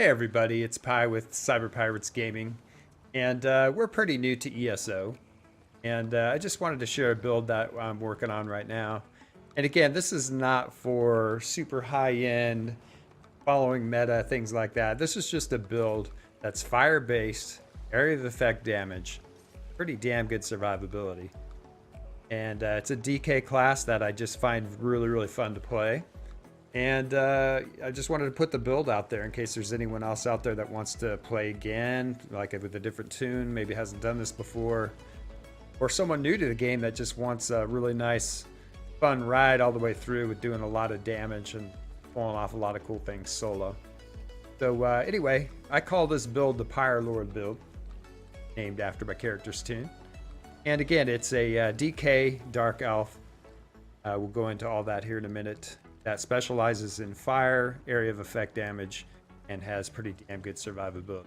Hey everybody, it's Pi with Cyber Pirates Gaming, and we're pretty new to ESO, and I just wanted to share a build that I'm working on right now. And again, this is not for super high-end, following meta, things like that. This is just a build that's fire-based, area of effect damage, pretty damn good survivability. And it's a DK class that I just find really fun to play. And I just wanted to put the build out there in case there's anyone else out there that wants to play again, like with a different tune, maybe hasn't done this before, or someone new to the game that just wants a really nice, fun ride all the way through with doing a lot of damage and pulling off a lot of cool things solo. So anyway, I call this build the PyreLord Build, named after my character's tune. And again, it's a DK Dark Elf. We'll go into all that here in a minute. That specializes in fire, area of effect damage, and has pretty damn good survivability.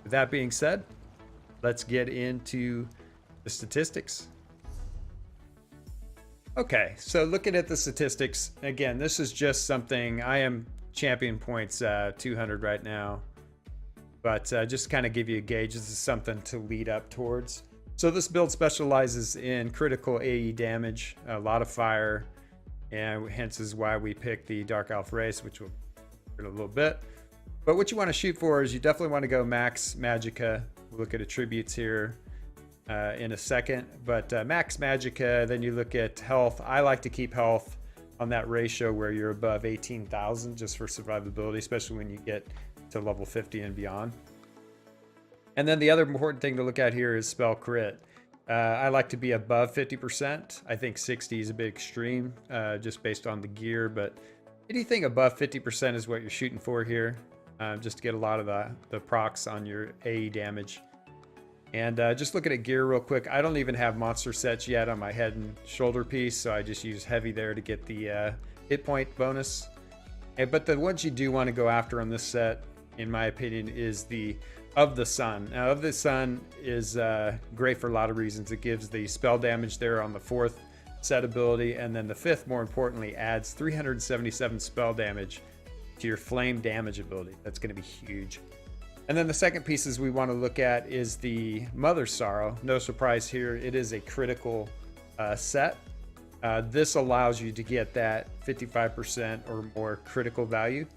With that being said, let's get into the statistics. Okay, so looking at the statistics, again, this is just something, I am champion points 200 right now, but just kind of give you a gauge, this is something to lead up towards. So this build specializes in critical AE damage, a lot of fire, and hence is why we picked the Dark Elf race, which we'll in a little bit. But what you want to shoot for is you definitely want to go max Magicka. We'll look at attributes here in a second, but max Magicka, then you look at health. I like to keep health on that ratio where you're above 18,000 just for survivability, especially when you get to level 50 and beyond. And then the other important thing to look at here is spell crit. I like to be above 50%. I think 60 is a bit extreme, just based on the gear, but anything above 50% is what you're shooting for here, just to get a lot of the procs on your AE damage. And just looking at gear real quick, I don't even have monster sets yet on my head and shoulder piece, so I just use heavy there to get the hit point bonus. But the ones you do want to go after on this set, in my opinion, is the Of the Sun. Now, Of the Sun is great for a lot of reasons. It gives the spell damage there on the 4th set ability, and then the 5th, more importantly, adds 377 spell damage to your flame damage ability. That's going to be huge. And then the second pieces we want to look at is the Mother's Sorrow. No surprise here, it is a critical set. This allows you to get that 55% or more critical value.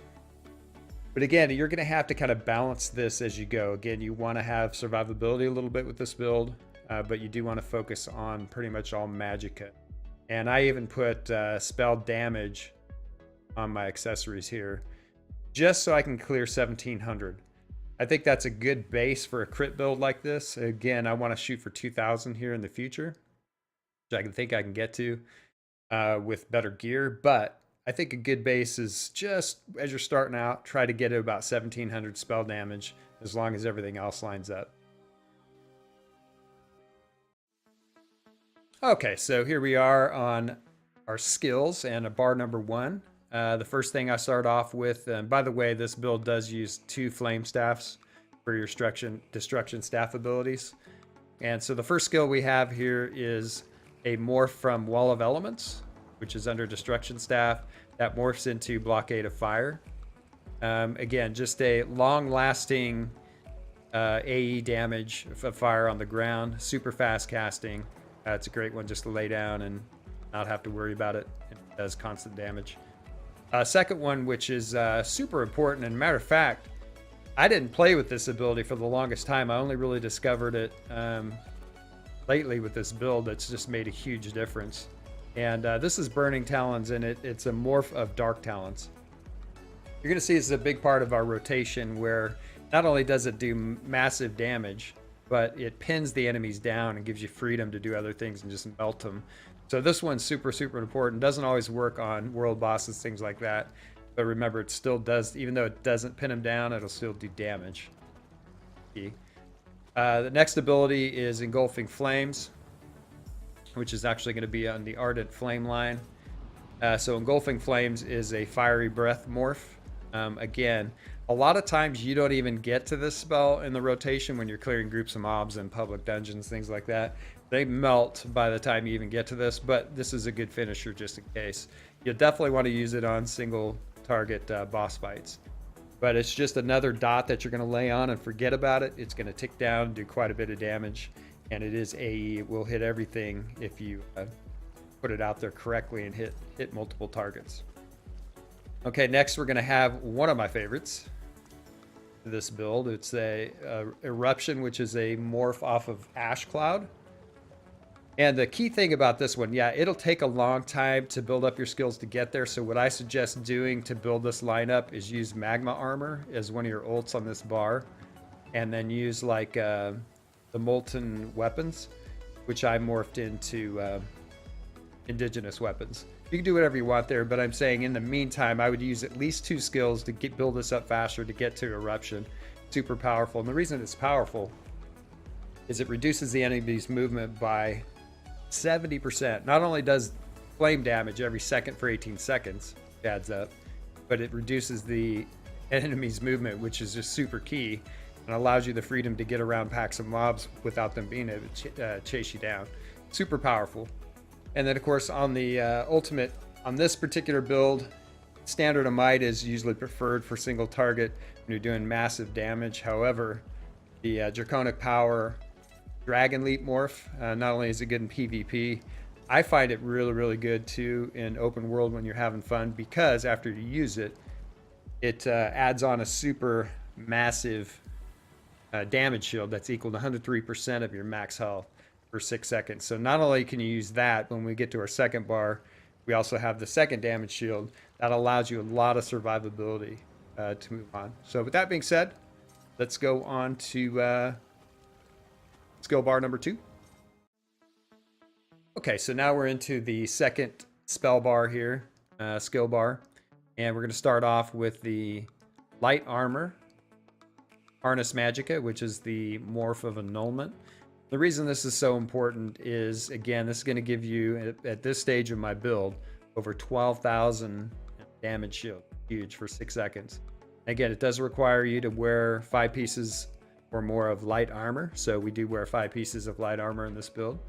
But again, you're going to have to kind of balance this as you go. Again, you want to have survivability a little bit with this build, but you do want to focus on pretty much all Magicka. And I even put spell damage on my accessories here, just so I can clear 1700. I think that's a good base for a crit build like this. Again, I want to shoot for 2000 here in the future, which I think I can get to with better gear, but I think a good base is just, as you're starting out, try to get to about 1700 spell damage as long as everything else lines up. Okay, so here we are on our skills and a bar number 1. The first thing I start off with, and by the way, this build does use 2 flame staffs for your destruction staff abilities. And so the first skill we have here is a morph from Wall of Elements, which is under destruction staff, that morphs into blockade of fire. Again, just a long-lasting AE damage of fire on the ground, super fast casting. It's a great one just to lay down and not have to worry about it. It does constant damage. Second one, which is super important, and matter of fact, I didn't play with this ability for the longest time. I only really discovered it lately with this build. That's just made a huge difference. And this is Burning Talons, and it's a morph of Dark Talons. You're going to see it's a big part of our rotation where not only does it do massive damage, but it pins the enemies down and gives you freedom to do other things and just melt them. So this one's super important. Doesn't always work on world bosses, things like that. But remember, it still does, even though it doesn't pin them down, it'll still do damage. The next ability is Engulfing Flames, which is actually going to be on the Ardent Flame line. So Engulfing Flames is a Fiery Breath morph. Again, a lot of times you don't even get to this spell in the rotation when you're clearing groups of mobs in public dungeons, things like that. They melt by the time you even get to this, but this is a good finisher just in case. You'll definitely want to use it on single target boss fights. but it's just another dot that you're going to lay on and forget about it. It's going to tick down, do quite a bit of damage, and it is AE. It will hit everything if you put it out there correctly and hit multiple targets. Okay, next we're going to have one of my favorites for this build. It's a Eruption, which is a morph off of Ash Cloud. And the key thing about this one, yeah, it'll take a long time to build up your skills to get there. So what I suggest doing to build this lineup is use Magma Armor as one of your ults on this bar. And then use like the Molten Weapons, which I morphed into Indigenous Weapons. You can do whatever you want there, but I'm saying in the meantime, I would use at least 2 skills to build this up faster to get to Eruption. Super powerful. And the reason it's powerful is it reduces the enemy's movement by 70%. Not only does flame damage every second for 18 seconds, adds up, but it reduces the enemy's movement, which is just super key, and allows you the freedom to get around packs of mobs without them being able to chase you down. Super powerful. And then of course on the ultimate, on this particular build, standard of might is usually preferred for single target when you're doing massive damage. However, the Draconic Power Dragon Leap morph, not only is it good in PvP, I find it really good too in open world when you're having fun, because after you use it, it adds on a super massive damage shield that's equal to 103% of your max health for 6 seconds. So not only can you use that, when we get to our second bar, we also have the second damage shield that allows you a lot of survivability to move on. So with that being said, let's go on to skill bar number 2. Okay, so now we're into the second spell bar here, skill bar, and we're going to start off with the Light Armor Harness Magicka, which is the morph of Annulment. The reason this is so important is, again, this is going to give you, at this stage of my build, over 12,000 damage shield. Huge for 6 seconds. Again, it does require you to wear 5 pieces or more of light armor. So we do wear 5 pieces of light armor in this build.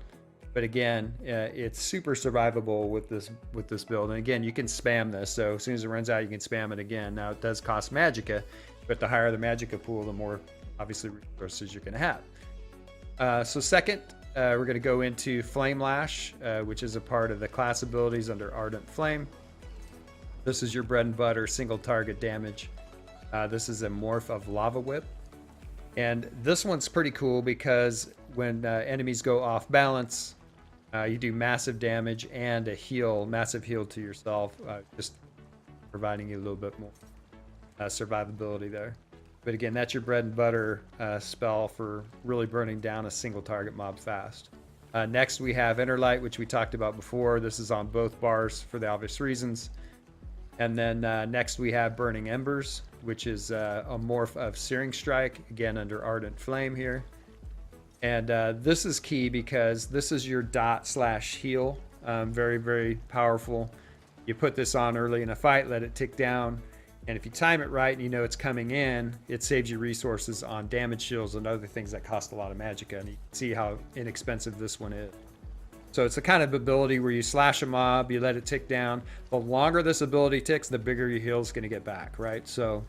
But again, it's super survivable with this build. And again, you can spam this. So as soon as it runs out, you can spam it again. Now it does cost Magicka, but the higher the Magicka pool, the more obviously resources you're going to have. So second, we're going to go into Flame Lash, which is a part of the class abilities under Ardent Flame. This is your bread and butter single target damage. This is a morph of Lava Whip. And this one's pretty cool because when enemies go off balance, you do massive damage and a heal, massive heal to yourself, just providing you a little bit more survivability there. But again, that's your bread and butter spell for really burning down a single target mob fast. Next we have Inner Light, which we talked about before. This is on both bars for the obvious reasons. And then next we have Burning Embers, which is a morph of Searing Strike, again under Ardent Flame here. And this is key because this is your dot/heal. Very powerful. You put this on early in a fight, let it tick down. And if you time it right and you know it's coming in, it saves you resources on damage shields and other things that cost a lot of Magicka. And you can see how inexpensive this one is. So it's the kind of ability where you slash a mob, you let it tick down. The longer this ability ticks, the bigger your heal is going to get back, right? So,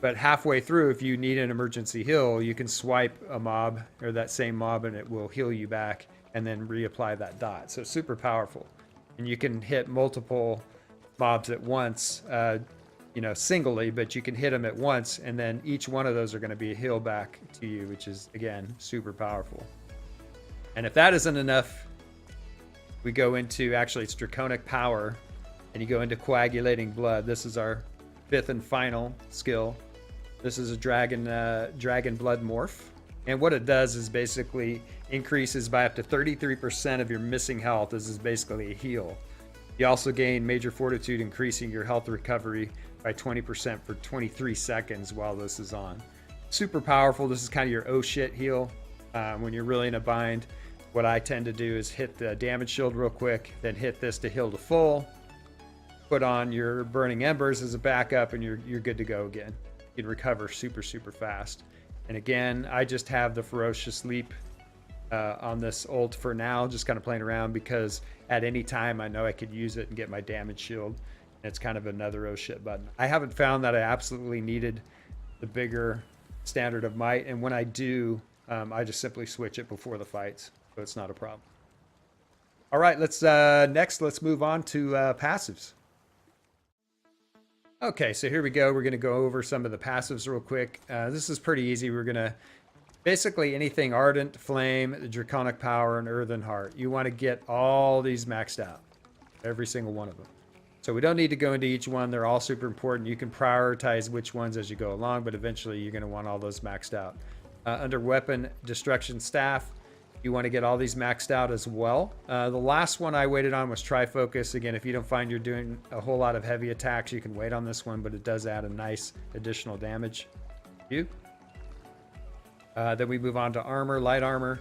but halfway through, if you need an emergency heal, you can swipe a mob or that same mob and it will heal you back and then reapply that dot. So super powerful. And you can hit multiple mobs at once, singly, but you can hit them at once, and then each one of those are going to be a heal back to you, which is, again, super powerful. And if that isn't enough, we go into, actually it's Draconic Power, and you go into Coagulating Blood. This is our 5th and final skill. This is a dragon blood morph, and what it does is basically increases by up to 33% of your missing health. This is basically a heal. You also gain Major Fortitude, increasing your health recovery by 20% for 23 seconds while this is on. Super powerful. This is kind of your oh shit heal. When you're really in a bind, what I tend to do is hit the damage shield real quick, then hit this to heal to full, put on your Burning Embers as a backup, and you're good to go again. You can recover super fast. And again, I just have the Ferocious Leap on this ult for now, just kind of playing around, because at any time I know I could use it and get my damage shield. It's kind of another oh shit button. I haven't found that I absolutely needed the bigger standard of might, and when I do, I just simply switch it before the fights, so it's not a problem. All right, let's move on to passives. Okay, so here we go. We're going to go over some of the passives real quick. This is pretty easy. We're going to basically anything Ardent, Flame, the Draconic Power, and Earthen Heart. You want to get all these maxed out, every single one of them. So we don't need to go into each one. They're all super important. You can prioritize which ones as you go along, but eventually you're going to want all those maxed out. Under Weapon, Destruction Staff, you want to get all these maxed out as well. The last one I waited on was Trifocus. Again, if you don't find you're doing a whole lot of heavy attacks, you can wait on this one, but it does add a nice additional damage to you. Then we move on to Armor, Light Armor.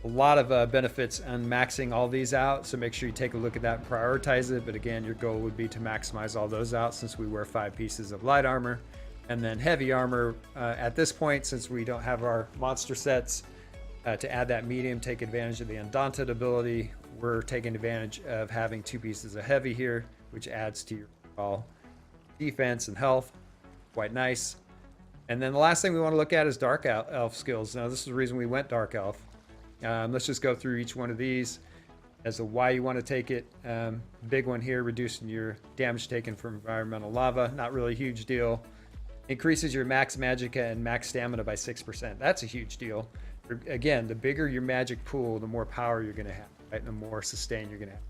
A lot of benefits on maxing all these out, so make sure you take a look at that and prioritize it. But again, your goal would be to maximize all those out since we wear 5 pieces of light armor. And then heavy armor, at this point, since we don't have our monster sets, to add that medium, take advantage of the Undaunted ability. We're taking advantage of having 2 pieces of heavy here, which adds to your overall defense and health. Quite nice. And then the last thing we want to look at is Dark Elf skills. Now, this is the reason we went Dark Elf. Let's just go through each one of these as to why you want to take it. Big one here, reducing your damage taken from environmental lava. Not really a huge deal. Increases your max magicka and max stamina by 6%. That's a huge deal. Again, the bigger your magic pool, the more power you're going to have, right? The more sustain you're going to have.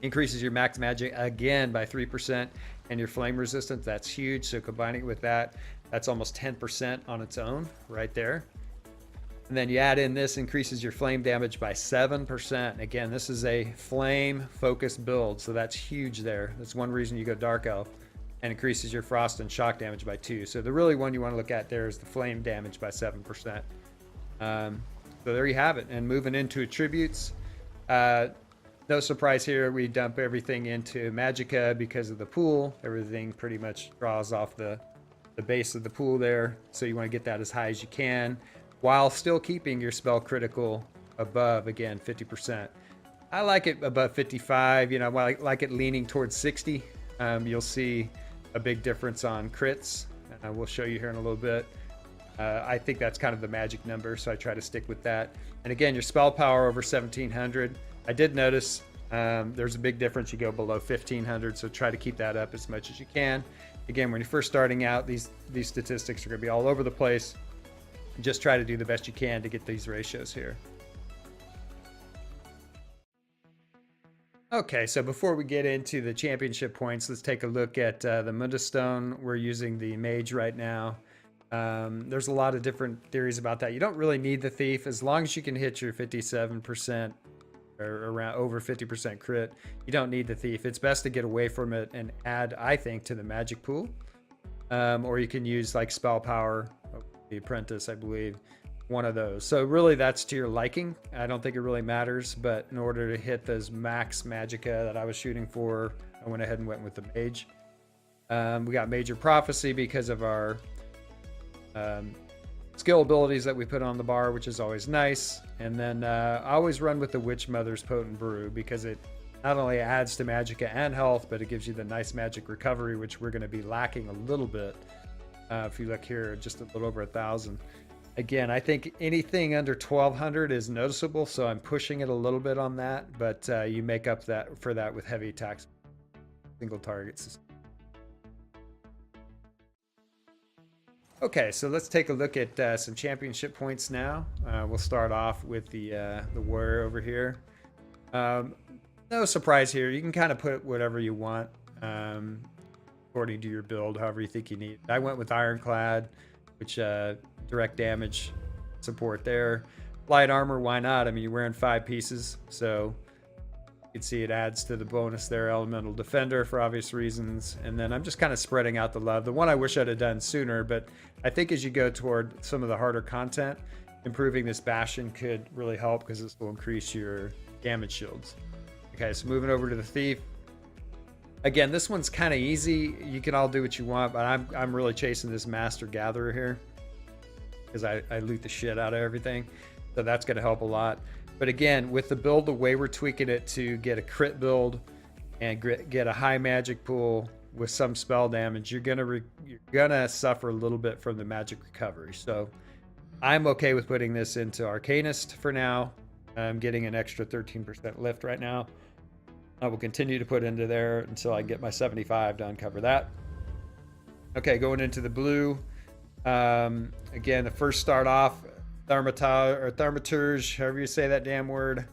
Increases your max magic again by 3%, and your flame resistance. That's huge. So combining it with that, that's almost 10% on its own right there. And then you add in this, increases your flame damage by 7%. Again, this is a flame focused build, so that's huge there. That's one reason you go Dark Elf. And increases your frost and shock damage by 2. So the really one you want to look at there is the flame damage by 7%. So there you have it. And moving into attributes, no surprise here, we dump everything into magicka because of the pool. Everything pretty much draws off the base of the pool there. So you want to get that as high as you can, while still keeping your spell critical above, again, 50%. I like it above 55, you know, I like it leaning towards 60. You'll see a big difference on crits. We'll show you here in a little bit. I think that's kind of the magic number, so I try to stick with that. And again, your spell power over 1700. I did notice there's a big difference. You go below 1500, so try to keep that up as much as you can. Again, when you're first starting out, these statistics are going to be all over the place. Just try to do the best you can to get these ratios here. Okay, so before we get into the championship points, let's take a look at the Mundus Stone. We're using the Mage right now. There's a lot of different theories about that. You don't really need the Thief. As long as you can hit your 57% or around over 50% crit, you don't need the Thief. It's best to get away from it and add, I think, to the magic pool. Or you can use like Spell Power, the Apprentice, I believe. One of those. So really that's to your liking. I don't think it really matters, but in order to hit those max magicka that I was shooting for, I went ahead and went with the Mage. We got Major Prophecy because of our skill abilities that we put on the bar, which is always nice. And then I always run with the Witch Mother's Potent Brew because it not only adds to magicka and health, but it gives you the nice magic recovery, which we're going to be lacking a little bit. If you look here, just a little over 1,000. Again, I think anything under 1200 is noticeable, so I'm pushing it a little bit on that, but you make up for that with heavy attacks, single targets. Okay, so let's take a look at some championship points now. We'll start off with the warrior over here. No surprise here. You can kind of put whatever you want according to your build, however you think you need. I went with Ironclad, which direct damage support there. Light armor, why not? I mean, you're wearing 5 pieces, so you can see it adds to the bonus there. Elemental Defender for obvious reasons. And then I'm just kind of spreading out the love. The one I wish I'd have done sooner, but I think as you go toward some of the harder content, improving this Bastion could really help because this will increase your damage shields. Okay, so moving over to the Thief. Again, this one's kind of easy. You can all do what you want, but I'm really chasing this Master Gatherer here because I loot the shit out of everything. So that's going to help a lot. But again, with the build, the way we're tweaking it to get a crit build, and get a high magic pool with some spell damage, you're gonna suffer a little bit from the magic recovery. So I'm okay with putting this into Arcanist for now. I'm getting an extra 13% lift right now. I will continue to put into there until I get my 75 to uncover that. Okay, going into the blue. Again, the first start off, Thaumaturge, however you say that damn word.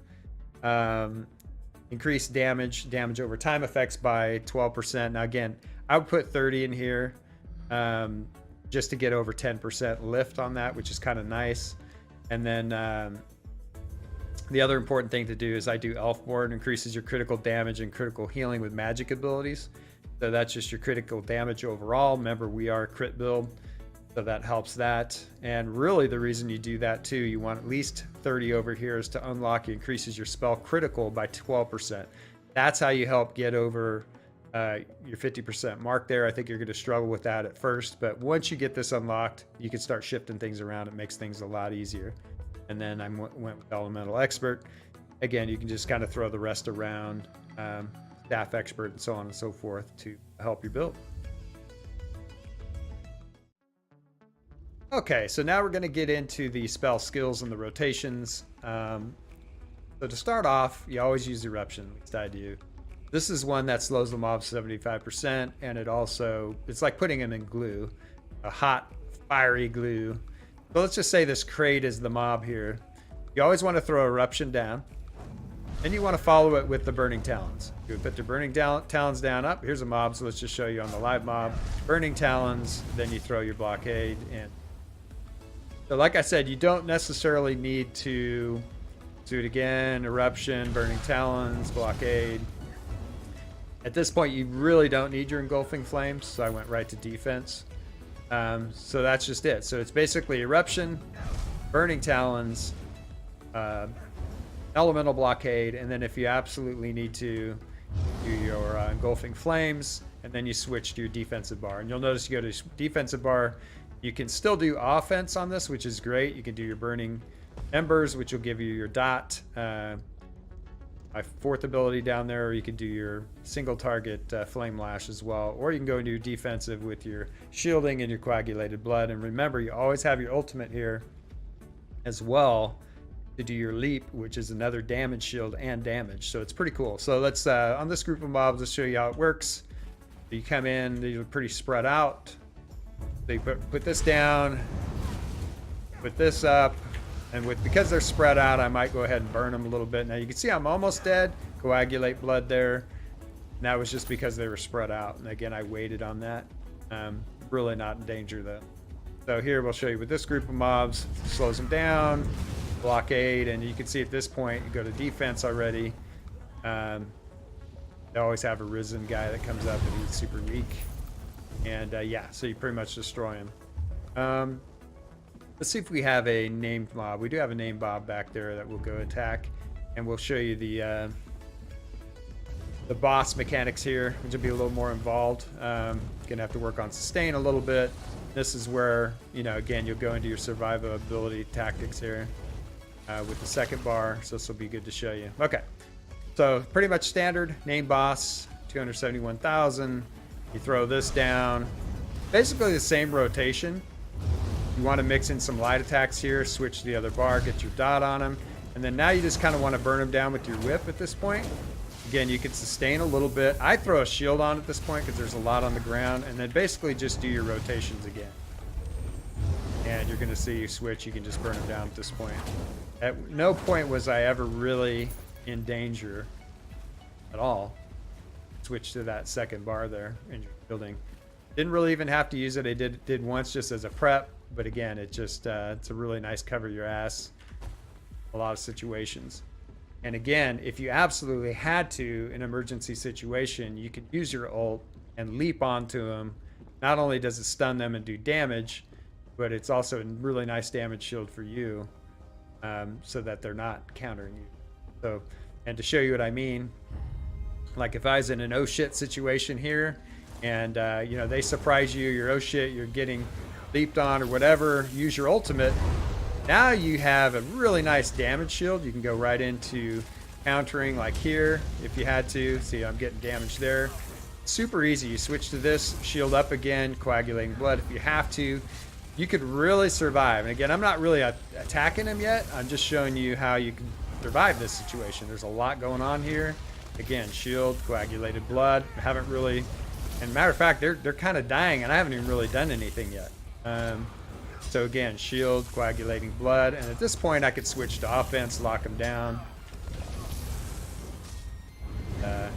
Increased damage over time effects by 12%. Now again, I would put 30 in here just to get over 10% lift on that, which is kind of nice. And then the other important thing to do is I do Elfborn, increases your critical damage and critical healing with magic abilities. So that's just your critical damage overall. Remember, we are a crit build, so that helps that. And really the reason you do that too, you want at least 30 over here, is to unlock, it increases your spell critical by 12%. That's how you help get over your 50% mark there. I think you're going to struggle with that at first, but once you get this unlocked, you can start shifting things around. It makes things a lot easier. And then I went with Elemental Expert. Again, you can just kind of throw the rest around, Staff Expert and so on and so forth to help you build. Okay, so now we're going to get into the spell skills and the rotations. So to start off, you always use Eruption, at least I do. This is one that slows the mob 75%, and it's like putting them in glue, a hot, fiery glue. So let's just say this crate is the mob here. You always want to throw Eruption down, and you want to follow it with the Burning Talons. You put the Burning Talons down. Up, here's a mob, so let's just show you on the live mob. Burning Talons, then you throw your Blockade in. So like I said, you don't necessarily need to do it again. Eruption, Burning Talons, Blockade. At this point, you really don't need your Engulfing Flames, so I went right to defense. So that's just it. So it's basically Eruption, Burning Talons, Elemental Blockade, and then if you absolutely need to, do your Engulfing Flames, and then you switch to your defensive bar. And you'll notice you go to defensive bar, you can still do offense on this, which is great. You can do your Burning Embers, which will give you your dot, my fourth ability down there, or you can do your single target Flame Lash as well, or you can go into your defensive with your shielding and your Coagulated Blood. And remember, you always have your ultimate here as well to do your leap, which is another damage shield and damage. So it's pretty cool. So let's on this group of mobs, let's show you how it works. You come in, these are pretty spread out. So you put this down, put this up, and because they're spread out, I might go ahead and burn them a little bit. Now you can see I'm almost dead. Coagulate Blood there. And that was just because they were spread out. And again, I waited on that. Really not in danger though. So here we'll show you with this group of mobs, slows them down, Blockade, and you can see at this point, you go to defense already. They always have a Risen guy that comes up and he's super weak. And yeah, so you pretty much destroy him. Let's see if we have a named mob. We do have a named mob back there that will go attack, and we'll show you the boss mechanics here, which will be a little more involved. Gonna have to work on sustain a little bit. This is where, you know, again, you'll go into your survivability tactics here with the second bar. So this will be good to show you. Okay, so pretty much standard named boss, 271,000. You throw this down, basically the same rotation. You want to mix in some light attacks here, switch to the other bar, get your dot on them, and then now you just kind of want to burn them down with your whip at this point. Again, you can sustain a little bit. I throw a shield on at this point because there's a lot on the ground, and then basically just do your rotations again. And you're going to see you switch, you can just burn them down at this point. At no point was I ever really in danger at all. Switch to that second bar there in your building. Didn't really even have to use it. I did once just as a prep. But again, it just it's a really nice cover your ass a lot of situations. And again, if you absolutely had to, in an emergency situation, you could use your ult and leap onto them. Not only does it stun them and do damage, but it's also a really nice damage shield for you, so that they're not countering you. So, and to show you what I mean, like if I was in an oh shit situation here, and you know, they surprise you, you're oh shit, you're getting leaped on or whatever, use your ultimate. Now you have a really nice damage shield. You can go right into countering like here if you had to. See, I'm getting damage there. Super easy. You switch to this, shield up again, coagulating blood if you have to. You could really survive. And again, I'm not really attacking him yet. I'm just showing you how you can survive this situation. There's a lot going on here. Again, shield, coagulated blood. I haven't really, and matter of fact, they're kind of dying, and I haven't even really done anything yet. So again, shield, coagulating blood, and at this point, I could switch to offense, lock them down.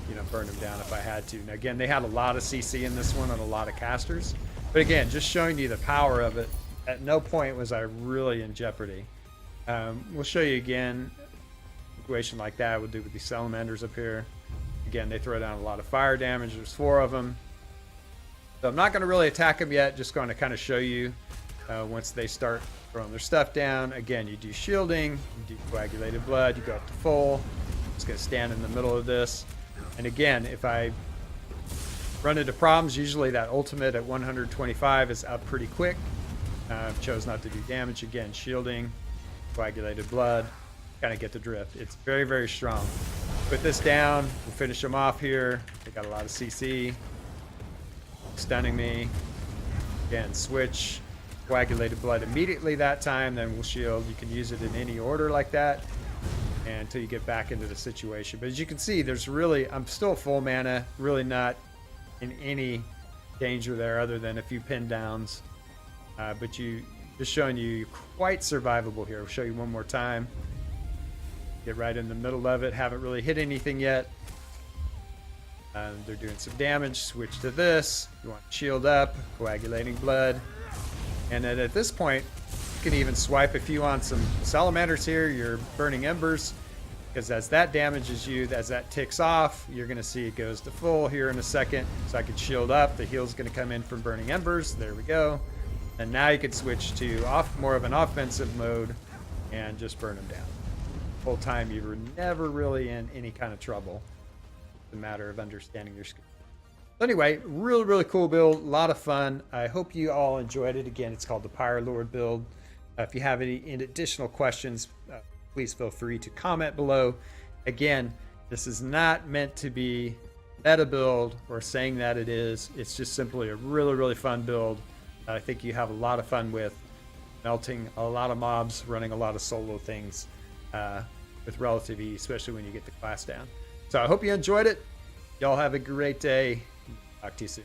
You know, burn them down if I had to. Now again, they had a lot of CC in this one and a lot of casters. But again, just showing you the power of it. At no point was I really in jeopardy. We'll show you again. Situation like that we'll do with these salamanders up here. Again, they throw down a lot of fire damage. There's 4 of them. So I'm not going to really attack them yet. Just going to kind of show you once they start throwing their stuff down. Again, you do shielding, you do coagulated blood, you go up to full. Just going to stand in the middle of this. And again, if I run into problems, usually that ultimate at 125 is up pretty quick. Chose not to do damage. Again, shielding, coagulated blood, kind of get the drift. It's very, very strong. Put this down. We'll finish them off here. They got a lot of CC. Stunning me. Again, switch, coagulated blood immediately that time. Then we'll shield. You can use it in any order like that. And until you get back into the situation. But as you can see, there's really, I'm still full mana, really not in any danger there other than a few pin downs. But just showing you quite survivable here. I'll show you one more time. Get right in the middle of it. Haven't really hit anything yet. They're doing some damage. Switch to this. You want to shield up, coagulating blood. And then at this point, you can even swipe a few on some salamanders here. You're burning embers. Because as that damages you, as that ticks off, you're going to see it goes to full here in a second. So I could shield up. The heal's going to come in from burning embers. There we go. And now you could switch to more of an offensive mode and just burn them down. The whole time you were never really in any kind of trouble. It's a matter of understanding your skill. So anyway, really, really cool build. A lot of fun. I hope you all enjoyed it. Again, it's called the PyreLord Build. If you have any additional questions, please feel free to comment below. Again, this is not meant to be meta build or saying that it is. It's just simply a really, really fun build. I think you have a lot of fun with melting a lot of mobs, running a lot of solo things with relative ease, especially when you get the class down. So I hope you enjoyed it. Y'all have a great day. Talk to you soon.